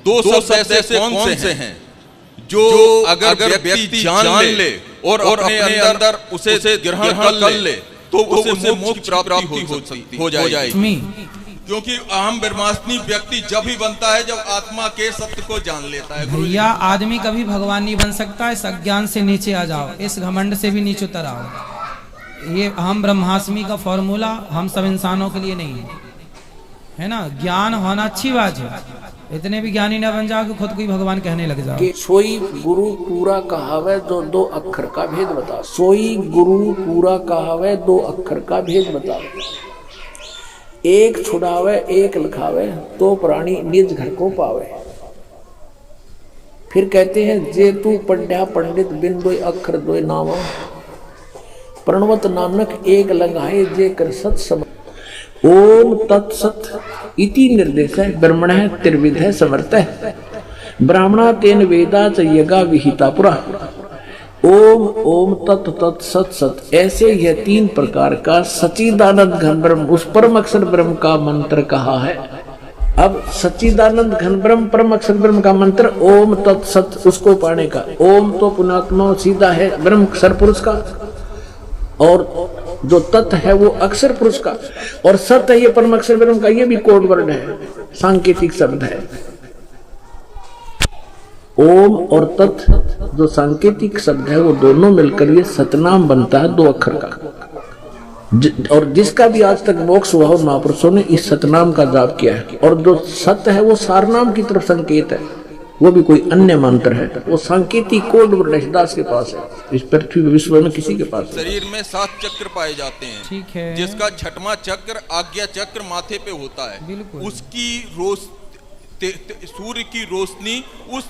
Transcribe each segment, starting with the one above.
दो शब्द ऐसे कौन से हैं जो अगर व्यक्ति जान ले और अपने अंदर उसे ग्रहण कर ले तो उसे मोक्ष प्राप्ति हो जाएगी। क्योंकि अहम ब्रह्मास्मि व्यक्ति जब ही बनता है जब आत्मा के सत्य को जान लेता है। भैया आदमी कभी भगवान नहीं बन सकता है। इस अज्ञान से नीचे आ जाओ, इस घमंड से भी नीचे उतर आओ। ये अहम ब्रह्मास्मि का फॉर्मूला हम सब इंसानों के लिए नहीं है ना। ज्ञान होना अच्छी बात है, इतने भी ज्ञानी न बन जाओ कि खुद को ही भगवान कहने लग जाओ। सोई गुरु पूरा कहावे जो दो अक्षर का भेद बता। सोई गुरु पूरा कहावे दो अक्षर का भेद बता। एक छुड़ावे एक लिखावे तो प्राणी निज घर को पावे। फिर कहते हैं जे तू पढ़ा पंडित बिन दो अक्षर दो नाम। प्रणवत नानक एक लगाए जे कर सत सम। ओम तत्सत इति निर्देश है ब्रह्मण है त्रिविध है समर्थ है। ब्राह्मणा तेन वेदा च यज्ञा विहिता पुरा। ओम ओम तत् तत् सत सत ऐसे यह तीन प्रकार का सच्चिदानंद घन ब्रह्म उस परम अक्षर ब्रह्म का मंत्र कहा है। अब सच्चिदानंद घन ब्रह्म परम अक्षर ब्रह्म का मंत्र ओम तत् सत उसको पाने का। ओम तो पुणात्मा सीधा है ब्रह्म अक्षर पुरुष का और जो तत् है वो अक्षर पुरुष का और सत है ये परम अक्षर ब्रह्म का। ये भी कोड वर्ड है, सांकेतिक शब्द है। ओम और तत् जो सांकेतिक शब्द है वो दोनों मिलकर ये सतनाम बनता है दो अक्षर का। और जिसका भी आज तक मोक्ष हुआ हो महापुरुषों ने इस सतनाम का जाप किया है। और जो सत्य है वो सारनाम की तरफ संकेत है, वो भी कोई अन्य मंत्र है। वो सांकेतिक कोड वर्ड दास के पास है, इस पृथ्वी विश्व में किसी के पास। शरीर में 7 चक्र पाए जाते हैं, ठीक है। जिसका 6वां चक्र आज्ञा चक्र माथे पे होता है। उसकी सूर्य की रोशनी उस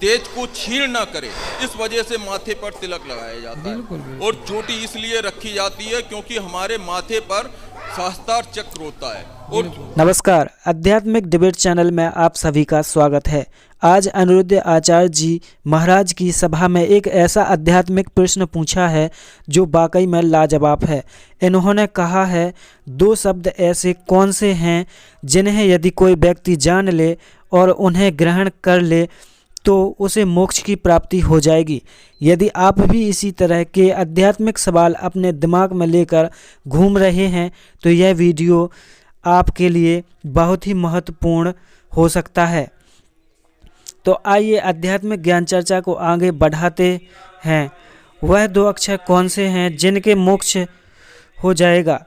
तेज को छीण ना करे, इस वजह से माथे पर तिलक लगाया जाता है। और चोटी इसलिए रखी जाती है क्योंकि हमारे माथे पर शास्त्रार चक्र होता है। और नमस्कार, आध्यात्मिक डिबेट चैनल में आप सभी का स्वागत है। आज अनिरुद्ध आचार्य जी महाराज की सभा में एक ऐसा आध्यात्मिक प्रश्न पूछा है जो वाकई में लाजवाब है। इन्होंने कहा है, दो शब्द ऐसे कौन से हैं जिन्हें यदि कोई व्यक्ति जान ले और उन्हें ग्रहण कर ले तो उसे मोक्ष की प्राप्ति हो जाएगी। यदि आप भी इसी तरह के आध्यात्मिक सवाल अपने दिमाग में लेकर घूम रहे हैं तो यह वीडियो आपके लिए बहुत ही महत्वपूर्ण हो सकता है। तो आइए आध्यात्मिक ज्ञान चर्चा को आगे बढ़ाते हैं। वह दो अक्षर कौन से हैं जिनके मोक्ष हो जाएगा?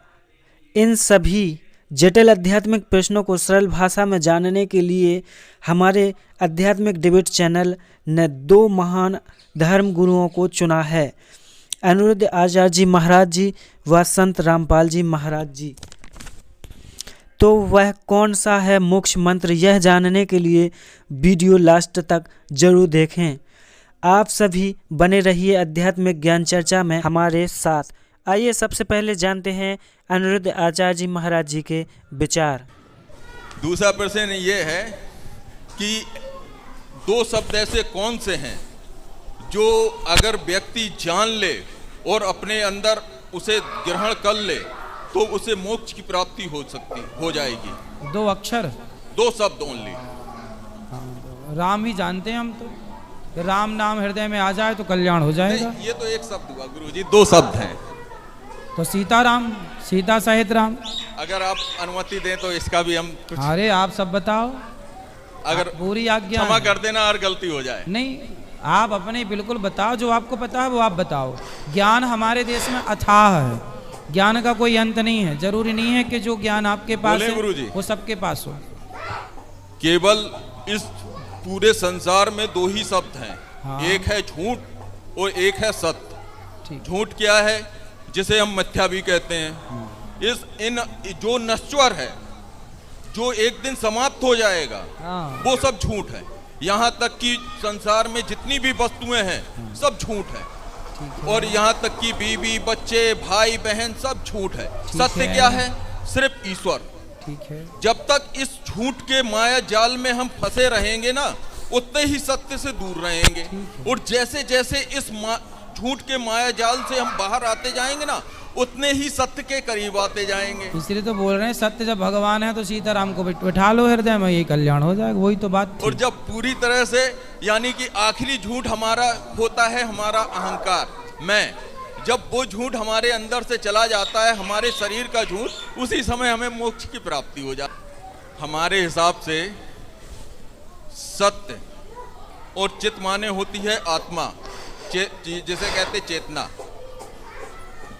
इन सभी जटिल आध्यात्मिक प्रश्नों को सरल भाषा में जानने के लिए हमारे आध्यात्मिक डिबेट चैनल ने दो महान धर्म गुरुओं को चुना है, अनिरुद्ध आचार्य जी महाराज जी व संत रामपाल जी महाराज जी। तो वह कौन सा है मोक्ष मंत्र, यह जानने के लिए वीडियो लास्ट तक जरूर देखें। आप सभी बने रहिए आध्यात्मिक ज्ञान चर्चा में हमारे साथ। आइए सबसे पहले जानते हैं अनिरुद्ध आचार्य जी महाराज जी के विचार। दूसरा प्रश्न ये है कि दो शब्द ऐसे कौन से हैं जो अगर व्यक्ति जान ले और अपने अंदर उसे ग्रहण कर ले तो उसे मोक्ष की प्राप्ति हो जाएगी। दो अक्षर, दो शब्द ओनली। राम ही जानते हैं हम तो। राम नाम हृदय में आ जाए तो कल्याण हो जाएगा। ये तो एक शब्द हुआ गुरुजी, दो शब्द हैं। तो सीताराम, सीता सहित राम। अगर आप अनुमति दें तो इसका भी हम कुछ। अरे आप सब बताओ, अगर पूरी आज्ञा। क्षमा कर देना और गलती हो जाए। नहीं, आप अपने बिल्कुल बताओ, जो आपको पता है वो आप बताओ। ज्ञान हमारे देश में अथाह है, ज्ञान का कोई अंत नहीं है। जरूरी नहीं है कि जो ज्ञान आपके पास है वो सबके पास हो। केवल इस पूरे संसार में दो ही शब्द हैं। हाँ। एक है झूठ और एक है सत्य। झूठ क्या है? जिसे हम मिथ्या भी कहते हैं। इन जो नश्वर है, जो एक दिन समाप्त हो जाएगा, वो सब झूठ है। यहाँ तक कि संसार में जितनी भी वस्तुएं हैं सब झूठ है। और यहाँ तक कि बीवी बच्चे भाई बहन सब झूठ है। सत्य क्या है? सिर्फ ईश्वर। ठीक है। जब तक इस झूठ के माया जाल में हम फंसे रहेंगे ना, उतने ही सत्य से दूर रहेंगे। और जैसे जैसे इस झूठ के माया जाल से हम बाहर आते जाएंगे ना, उतने ही सत्य के करीब आते जाएंगे। इसलिए तो बोल रहे हैं सत्य जब भगवान है तो सीताराम को बिठा लो हृदय में, यही कल्याण हो जाएगा। वही तो बात थी। और जब पूरी तरह से यानी कि आखिरी झूठ हमारा होता है हमारा अहंकार, मैं, जब वो झूठ हमारे अंदर से चला जाता है, हमारे शरीर का झूठ, उसी समय हमें मोक्ष की प्राप्ति हो जाती। हमारे हिसाब से सत्य और चित माने होती है आत्मा, जिसे कहते चेतना।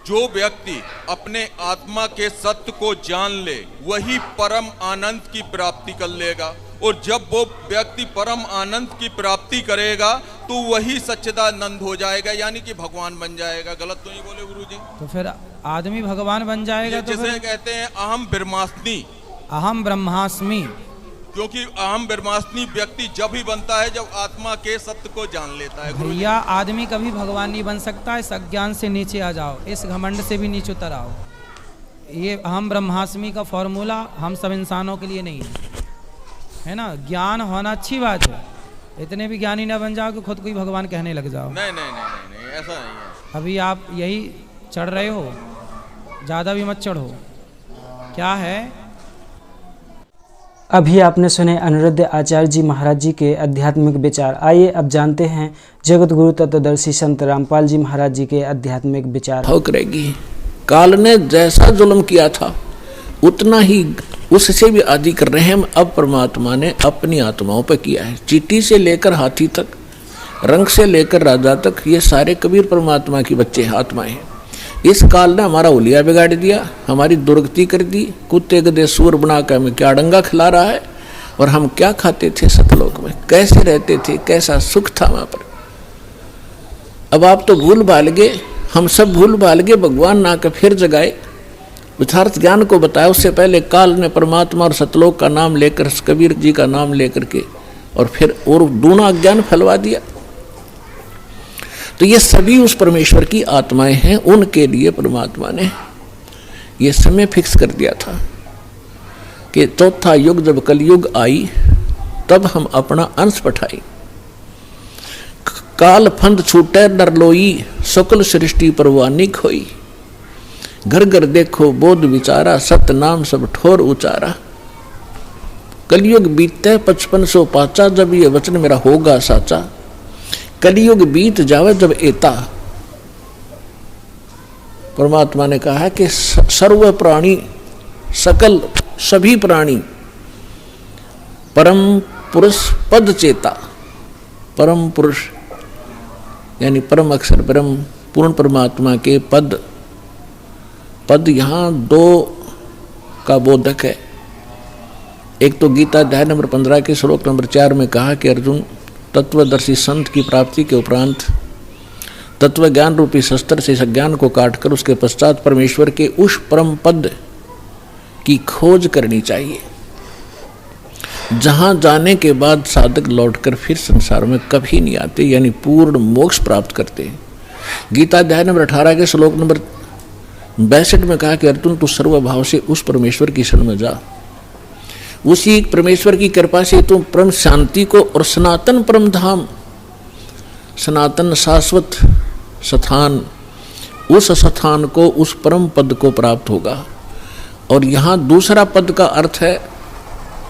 जो व्यक्ति अपने आत्मा के सत्य को जान ले वही परम आनंद की प्राप्ति कर लेगा, और जब वो व्यक्ति परम आनंद की प्राप्ति करेगा तो वही सच्चिदानंद हो जाएगा, यानी कि भगवान बन जाएगा। गलत तो नहीं बोले गुरुजी? तो फिर आदमी भगवान बन जाएगा। तो जिसे कहते हैं अहम ब्रह्मास्मि। अहम ब्रह्मास्मि, क्योंकि अहम ब्रह्मास्मि व्यक्ति जब ही बनता है जब आत्मा के सत्य को जान लेता है। भैया आदमी कभी भगवान नहीं बन सकता। इस अज्ञान से नीचे आ जाओ, इस घमंड से भी नीचे उतर आओ। ये अहम ब्रह्मास्मि का फॉर्मूला हम सब इंसानों के लिए नहीं है ना। ज्ञान होना अच्छी बात है, इतने भी ज्ञानी ना बन जाओ कि खुद को ही भगवान कहने लग जाओ। नहीं नहीं नहीं नहीं, ऐसा नहीं है। अभी आप यही चढ़ रहे हो, ज़्यादा भी मत चढ़ो। क्या है, अभी आपने सुने अनिरुद्ध आचार्य जी महाराज जी के आध्यात्मिक विचार। आइए अब जानते हैं जगत गुरु तत्वदर्शी संत रामपाल जी महाराज जी के आध्यात्मिक विचार। हो करेगी। काल ने जैसा जुल्म किया था उतना ही उससे भी अधिक रहम अब परमात्मा ने अपनी आत्माओं पर किया है। चींटी से लेकर हाथी तक, रंग से लेकर राजा तक, ये सारे कबीर परमात्मा की बच्चे आत्माएं हैं। इस काल ने हमारा उलिया बिगाड़ दिया, हमारी दुर्गति कर दी। कुत्ते गधे सूर बनाकर हमें क्या डंगा खिला रहा है, और हम क्या खाते थे सतलोक में, कैसे रहते थे, कैसा सुख था वहां पर। अब आप तो भूल भाल गए, हम सब भूल भाल गए। भगवान ना के फिर जगाए, यथार्थ ज्ञान को बताया। उससे पहले काल ने परमात्मा और सतलोक का नाम लेकर, कबीर जी का नाम लेकर के, और फिर और दूना ज्ञान फैलवा दिया। तो ये सभी उस परमेश्वर की आत्माएं हैं। उनके लिए परमात्मा ने ये समय फिक्स कर दिया था कि चौथा युग जब कलयुग आई तब हम अपना अंश पठाई। काल फंद छूटे डर लोई, सकल सृष्टि परवानी खोई। घर घर देखो बोध विचारा, सत नाम सब ठोर उचारा। कलयुग बीते 5500 पाचा, जब ये वचन मेरा होगा साचा। कलयुग बीत जावे जब एता। परमात्मा ने कहा है कि सर्व प्राणी, सकल सभी प्राणी परम पुरुष पद चेता। परम पुरुष यानी परम अक्षर ब्रह्म पूर्ण परमात्मा के पद। पद यहाँ दो का बोधक है। एक तो गीता अध्याय नंबर 15 के श्लोक नंबर 4 में कहा कि अर्जुन, तत्वदर्शी संत की प्राप्ति के उपरांत तत्व ज्ञान रूपी शस्त्र से इस ज्ञान को काटकर उसके पश्चात परमेश्वर के उस परम पद की खोज करनी चाहिए, जहां जाने के बाद साधक लौटकर फिर संसार में कभी नहीं आते, यानी पूर्ण मोक्ष प्राप्त करते हैं। गीता अध्याय नंबर 18 के श्लोक नंबर 62 में कहा कि अर्जुन, तू सर्वभाव से उस परमेश्वर की शरण में जा। उसी परमेश्वर की कृपा से तुम परम शांति को और सनातन परम धाम, सनातन शाश्वत स्थान, उस स्थान को, उस परम पद को प्राप्त होगा। और यहाँ दूसरा पद का अर्थ है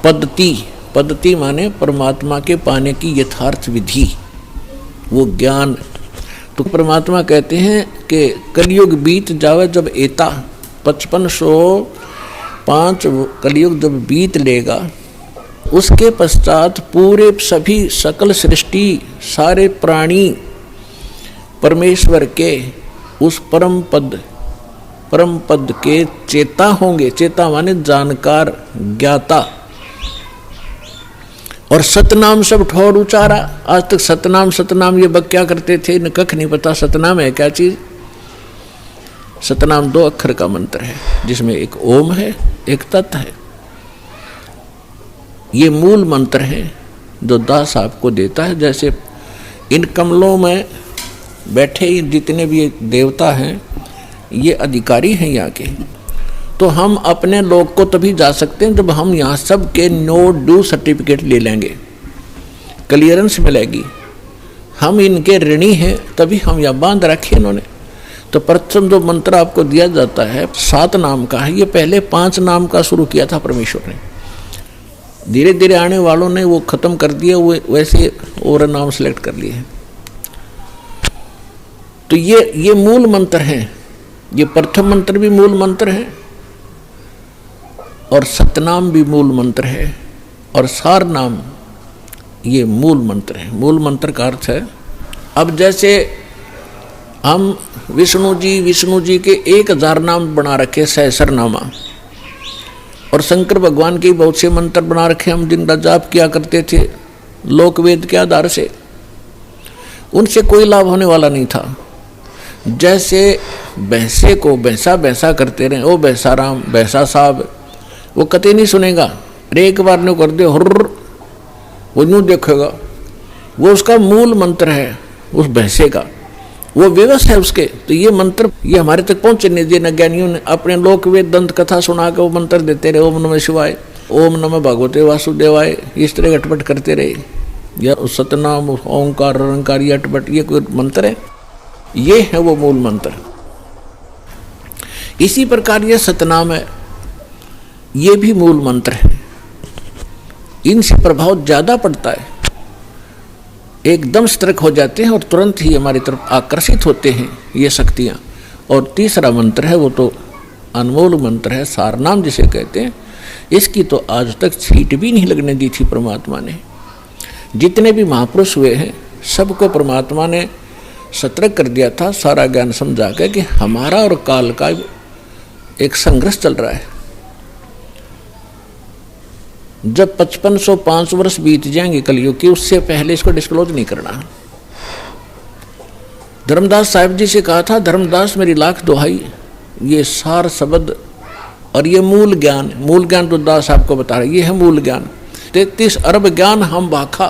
पद्धति। पद्धति माने परमात्मा के पाने की यथार्थ विधि, वो ज्ञान। तो परमात्मा कहते हैं कि कलयुग बीत जावे जब एता, 5505 कलयुग जब बीत लेगा, उसके पश्चात पूरे सभी सकल सृष्टि, सारे प्राणी परमेश्वर के उस परम पद के चेता होंगे। चेता माने जानकार, ज्ञाता। और सतनाम सब ठोर उचारा। आज तक सतनाम ये बक क्या करते थे, इन्हें कख नहीं पता सतनाम है क्या चीज। सतनाम 2 अक्षर का मंत्र है, जिसमें एक ओम है, एक तत् है। ये मूल मंत्र है जो दास आपको देता है। जैसे इन कमलों में बैठे जितने भी देवता हैं, ये अधिकारी हैं यहाँ के। तो हम अपने लोग को तभी जा सकते हैं जब हम यहाँ सब के नो ड्यू सर्टिफिकेट ले लेंगे, क्लियरेंस मिलेगी। हम इनके ऋणी हैं, तभी हम यहाँ बांध रखे इन्होंने। तो प्रथम जो मंत्र आपको दिया जाता है 7 नाम का है, ये पहले 5 नाम का शुरू किया था परमेश्वर ने। धीरे धीरे आने वालों ने वो खत्म कर दिया, वो वैसे और नाम सेलेक्ट कर लिए हैं। तो ये मूल मंत्र हैं। ये प्रथम मंत्र भी मूल मंत्र है और सतनाम भी मूल मंत्र है और सार नाम ये मूल मंत्र है। मूल मंत्र का अर्थ है, अब जैसे हम विष्णु जी के 1000 नाम बना रखे सहस्रनामा, और शंकर भगवान के बहुत से मंत्र बना रखे हम जिनका जाप किया करते थे लोकवेद के आधार से, उनसे कोई लाभ होने वाला नहीं था। जैसे भैंसे को भैंसा करते रहे, ओ भैंसा राम भैंसा साहब, वो कतई नहीं सुनेगा। अरे एक बार ने कर दे हुर्र, वो यूँ देखेगा। वो उसका मूल मंत्र है उस भैंसे का, वो विवश है उसके। तो ये मंत्र ये हमारे तक पहुँचे नहीं दिए। न ज्ञानियों ने अपने लोकवेद दंत कथा सुना के वो मंत्र देते रहे, ओम नमः शिवाय, ओम नमः भगवते वासुदेवाय, इस तरह अटपट करते रहे। या सतनाम ओंकार रंकार ये अटपट, ये कोई मंत्र है? ये है वो मूल मंत्र। इसी प्रकार ये सतनाम है, ये भी मूल मंत्र है। इनसे प्रभाव ज्यादा पड़ता है, एकदम सतर्क हो जाते हैं और तुरंत ही हमारी तरफ आकर्षित होते हैं ये शक्तियाँ। और तीसरा मंत्र है वो तो अनमोल मंत्र है, सारनाम जिसे कहते हैं। इसकी तो आज तक छींट भी नहीं लगने दी थी परमात्मा ने। जितने भी महापुरुष हुए हैं सबको परमात्मा ने सतर्क कर दिया था, सारा ज्ञान समझा के कि हमारा और काल का एक संघर्ष चल रहा है। जब 5505 वर्ष बीत जाएंगे कलयुग की, उससे पहले इसको डिस्क्लोज नहीं करना। धर्मदास साहिब जी से कहा था, धर्मदास मेरी लाख दुहाई, ये सार शब्द और ये मूल ज्ञान तो दास आपको बता रहे, ये है मूल ज्ञान। 33 अरब ज्ञान हम भाखा,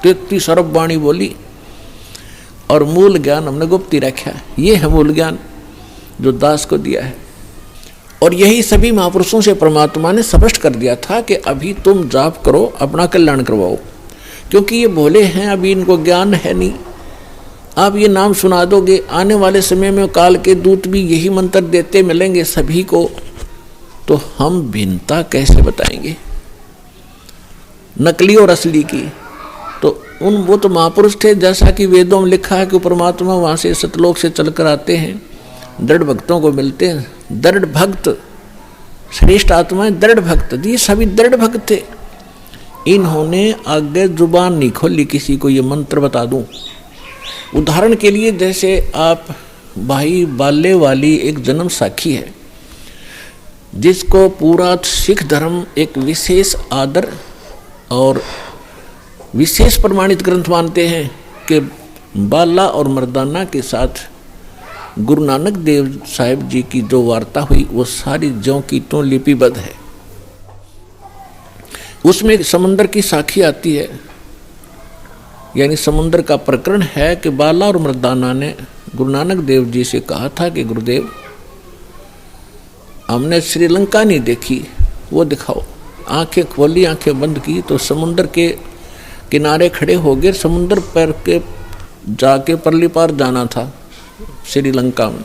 33 अरब वाणी बोली, और मूल ज्ञान हमने गुप्ती रखा। ये है मूल ज्ञान जो दास को दिया है। और यही सभी महापुरुषों से परमात्मा ने स्पष्ट कर दिया था कि अभी तुम जाप करो, अपना कल्याण करवाओ, क्योंकि ये भोले हैं, अभी इनको ज्ञान है नहीं। आप ये नाम सुना दोगे, आने वाले समय में काल के दूत भी यही मंत्र देते मिलेंगे सभी को, तो हम भिन्नता कैसे बताएंगे नकली और असली की? तो वो तो महापुरुष थे, जैसा कि वेदों में लिखा है कि परमात्मा वहाँ से सतलोक से चलकर आते हैं, दृढ़ भक्तों को मिलते हैं। दृढ़ भक्त श्रेष्ठ आत्माएं, दृढ़ भक्त, ये सभी दृढ़ भक्त थे। इन्होंने आगे जुबान नहीं खोली किसी को ये मंत्र बता दूं। उदाहरण के लिए जैसे आप भाई बाले वाली एक जन्म साखी है, जिसको पूरा सिख धर्म एक विशेष आदर और विशेष प्रमाणित ग्रंथ मानते हैं कि बाला और मर्दाना के साथ गुरु नानक देव साहिब जी की जो वार्ता हुई वो सारी ज्यों की त्यों लिपिबद्ध है। उसमें समुद्र की साखी आती है, यानी समुद्र का प्रकरण है कि बाला और मर्दाना ने गुरु नानक देव जी से कहा था कि गुरुदेव हमने श्रीलंका नहीं देखी, वो दिखाओ। आंखें खोली, आंखें बंद की तो समुद्र के किनारे खड़े हो गए। समुद्र पर के जाके परली पार जाना था श्रीलंका में।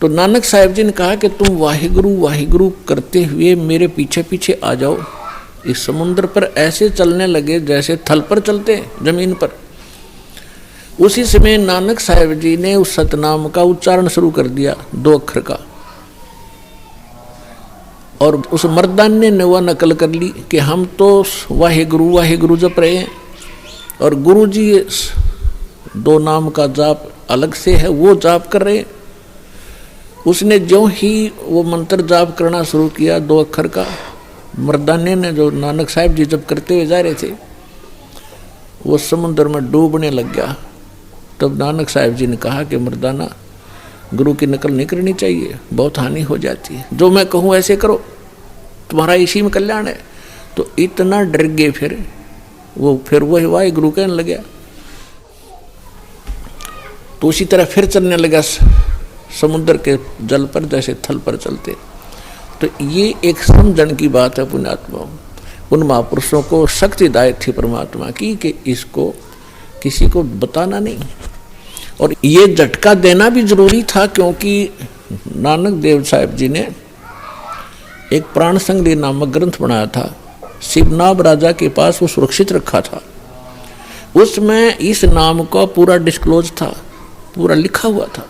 तो नानक साहिब जी ने कहा कि तुम वाहिगुरु वाहिगुरु करते हुए मेरे पीछे पीछे आ जाओ। इस समुद्र पर ऐसे चलने लगे जैसे थल पर चलते जमीन पर। उसी समय नानक साहिब जी ने उस सतनाम का उच्चारण शुरू कर दिया, 2 अक्षर का, और उस मर्दाने ने वह नकल कर ली कि हम तो वाहिगुरु वाहिगुरु जप रहे हैं और गुरु जी 2 नाम का जाप अलग से है वो जाप कर रहे हैं। उसने जो ही वो मंत्र जाप करना शुरू किया 2 अक्षर का, मर्दाने ने जो नानक साहिब जी जब करते हुए जा रहे थे वो समुद्र में डूबने लग गया। तब नानक साहिब जी ने कहा कि मर्दाना गुरु की नकल नहीं करनी चाहिए, बहुत हानि हो जाती है, जो मैं कहूँ ऐसे करो, तुम्हारा इसी में कल्याण है। तो इतना डर गए फिर वो वाहे गुरु कहने लग गया। तो उसी तरह फिर चलने लगा समुद्र के जल पर जैसे थल पर चलते। तो ये एक समझण की बात है पुण्यात्मा। उन महापुरुषों को शक्तिदायक थी परमात्मा की कि इसको किसी को बताना नहीं। और ये झटका देना भी जरूरी था, क्योंकि नानक देव साहब जी ने एक प्राण संग्रह नामक ग्रंथ बनाया था, शिवनाभ राजा के पास वो सुरक्षित रखा था। उसमें इस नाम का पूरा डिस्क्लोज था, पूरा लिखा हुआ था।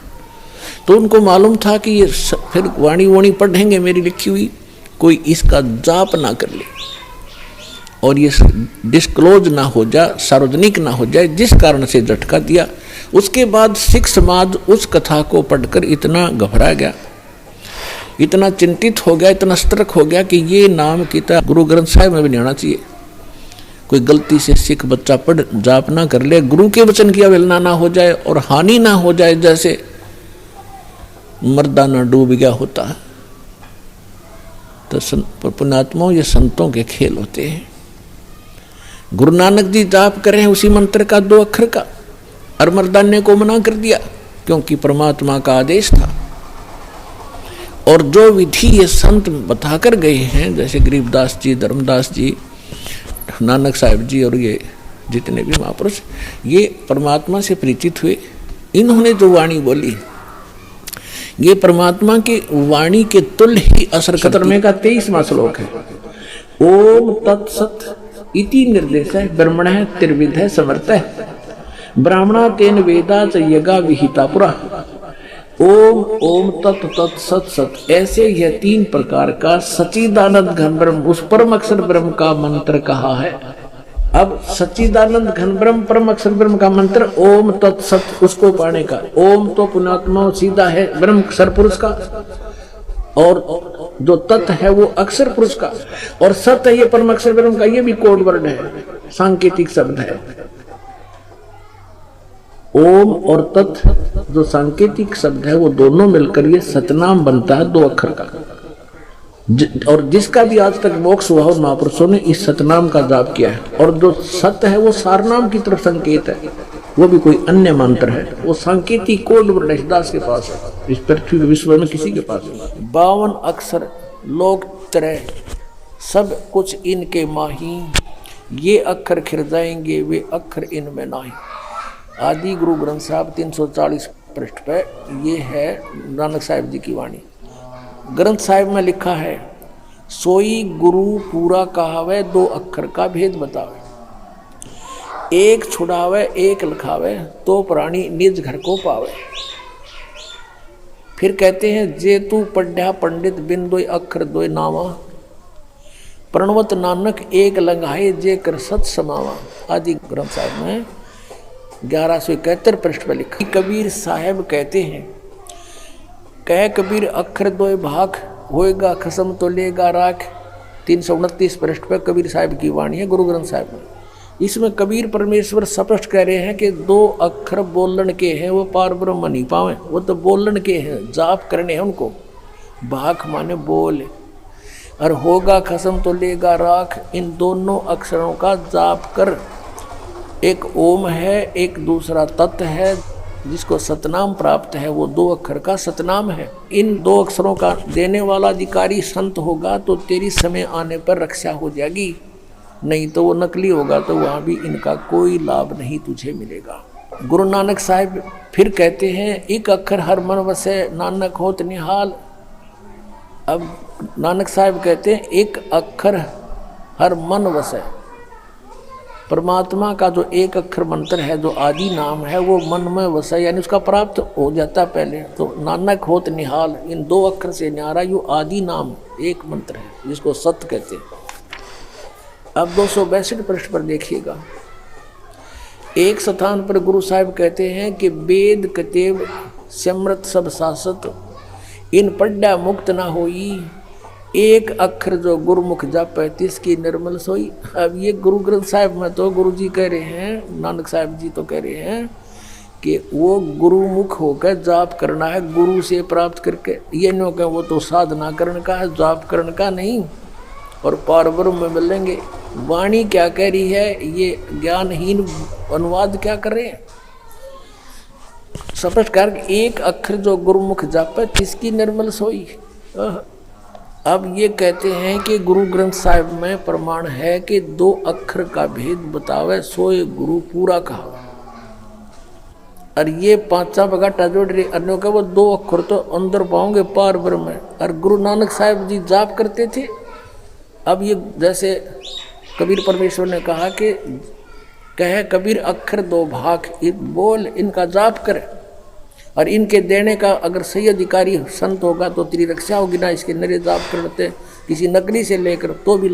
तो उनको मालूम था कि ये फिर वाणी वाणी पढ़ेंगे मेरी लिखी हुई, कोई इसका जाप ना कर ले और ये डिस्क्लोज ना हो जाए, सार्वजनिक ना हो जाए, जिस कारण से झटका दिया। उसके बाद सिख समाज उस कथा को पढ़कर इतना घबरा गया, इतना चिंतित हो गया, इतना सतर्क हो गया कि ये नाम किता गुरु ग्रंथ साहिब में भी नहीं होना चाहिए। कोई गलती से सिख बच्चा पढ़ जाप ना कर ले, गुरु के वचन की अवहेलना ना हो जाए और हानि ना हो जाए, जैसे मर्दाना डूब गया होता है। तो पुण्यात्माओं, ये संतों के खेल होते हैं। गुरु नानक जी जाप कर रहे हैं उसी मंत्र का 2 अक्षर का, और मर्दाने को मना कर दिया क्योंकि परमात्मा का आदेश था। और जो विधि ये संत बताकर गए हैं, जैसे गरीबदास जी, धर्मदास जी, नानक साहिब जी और ये जितने भी महापुरुष, ये परमात्मा से परिचित हुए। इन्होंने जो वाणी बोली, ये परमात्मा की वाणी के तुल्य ही असर करती। 17वें का 23वां श्लोक है, ओम तत्सत इति निर्देश है ब्रह्मण है त्रिविध है समर्थ है ब्राह्मणा तेन वेदा च यज्ञा विहिता पुरा। ओम ओम तत् तत् सत सत, ऐसे यह 3 प्रकार का सच्चिदानंद घन ब्रह्म, उस परम अक्षर ब्रह्म का मंत्र कहा है। अब सच्चिदानंद घन ब्रह्म परम अक्षर ब्रह्म का मंत्र ओम तत् सत, उसको पाने का। ओम तो पुण्यात्मा सीधा है ब्रह्म सरपुरुष का, और जो तत् है वो अक्षर पुरुष का, और सत है ये परम अक्षर ब्रह्म का। ये भी कोड वर्ड है, सांकेतिक शब्द है। ओम और तत् जो सांकेतिक शब्द है, वो दोनों मिलकर ये सतनाम बनता है 2 अक्षर का। और जिसका भी आज तक मोक्ष हुआ हो, महापुरुषों ने इस सतनाम का जाप किया है। और जो सत्य है वो सारनाम की तरफ संकेत है, वो भी कोई अन्य मंत्र है, वो सांकेतिक कोड वर्ड दास के पास है, इस पृथ्वी विश्व में किसी के पास नहीं। 52 अक्षर लोक तरह सब कुछ इनके माही, ये अक्षर खिर जाएंगे वे अक्षर इनमें नाही। आदि गुरु ग्रंथ साहब 340 पृष्ठ पे ये है नानक साहिब जी की वाणी। ग्रंथ साहिब में लिखा है, सोई गुरु पूरा कहावे 2 अक्षर का भेद बतावे, एक छुड़ावे एक लिखावे तो प्राणी निज घर को पावे। फिर कहते हैं, जे तू पढ़ा पंडित बिन 2 अक्षर 2 नावा, प्रणवत नानक एक लंघाए जे कर सत समावा। आदि ग्रंथ साहिब में 1171 पृष्ठ पर लिखा। कबीर साहब कहते हैं, कह कबीर अक्षर 2 भाग होएगा खसम तो लेगा राख। 329 पृष्ठ पर कबीर साहब की वाणी है गुरु ग्रंथ साहब में। इसमें कबीर परमेश्वर स्पष्ट कह रहे हैं कि 2 अक्षर बोलन के हैं, वो पार ब्रह्म नहीं पावे, वो तो बोलन के हैं, जाप करने हैं उनको। भाग माने बोल, और होगा खसम तो लेगा राख, इन दोनों अक्षरों का जाप कर। एक ओम है, एक दूसरा तत् है, जिसको सतनाम प्राप्त है, वो 2 अक्षर का सतनाम है। इन 2 अक्षरों का देने वाला अधिकारी संत होगा तो तेरी समय आने पर रक्षा हो जाएगी, नहीं तो वो नकली होगा तो वहाँ भी इनका कोई लाभ नहीं तुझे मिलेगा। गुरु नानक साहिब फिर कहते हैं, एक अक्षर हर मन वसे नानक होत निहाल। अब नानक साहिब कहते हैं, एक अक्षर हर मन वसे, परमात्मा का जो एक अक्षर मंत्र है, जो आदि नाम है, वो मन में वसा, यानी उसका प्राप्त हो जाता पहले। तो नानक होत निहाल, इन 2 अक्षर से न्यारा यो आदि नाम एक मंत्र है, जिसको सत्य कहते हैं। अब 262 पृष्ठ पर देखिएगा, एक स्थान पर गुरु साहिब कहते हैं कि वेद कतेव समृत सब शासत, इन पढ़ा मुक्त ना होई, एक अक्षर जो गुरुमुख जापै तिसकी निर्मल सोई। अब ये गुरु ग्रंथ साहिब में तो गुरु जी कह रहे हैं, नानक साहिब जी तो कह रहे हैं कि वो गुरुमुख होकर जाप करना है, गुरु से प्राप्त करके। ये न कह वो तो साधना करने का है, जाप करने का नहीं, और पार ब्रह्म में मिलेंगे। वाणी क्या कह रही है, ये ज्ञानहीन अनुवाद क्या कर रहे हैं। स्पष्ट कर, एक अक्षर जो गुरुमुख जापै तिसकी निर्मल सोई। अब ये कहते हैं कि गुरु ग्रंथ साहिब में प्रमाण है कि 2 अक्षर का भेद बतावे, सोए गुरु पूरा कहा। और ये पांचा बगाटा जोड़ रही अन्यों का वो 2 अक्षर तो अंदर पाओगे पार ब्रह्म में। और गुरु नानक साहब जी जाप करते थे। अब ये जैसे कबीर परमेश्वर ने कहा कि कहे कबीर अक्षर 2 भाग बोल इनका जाप कर, और इनके देने का अगर सही अधिकारी संत होगा तो तेरी रक्षा होगी ना। इसके नरे जाप करते किसी नकली से लेकर तो भी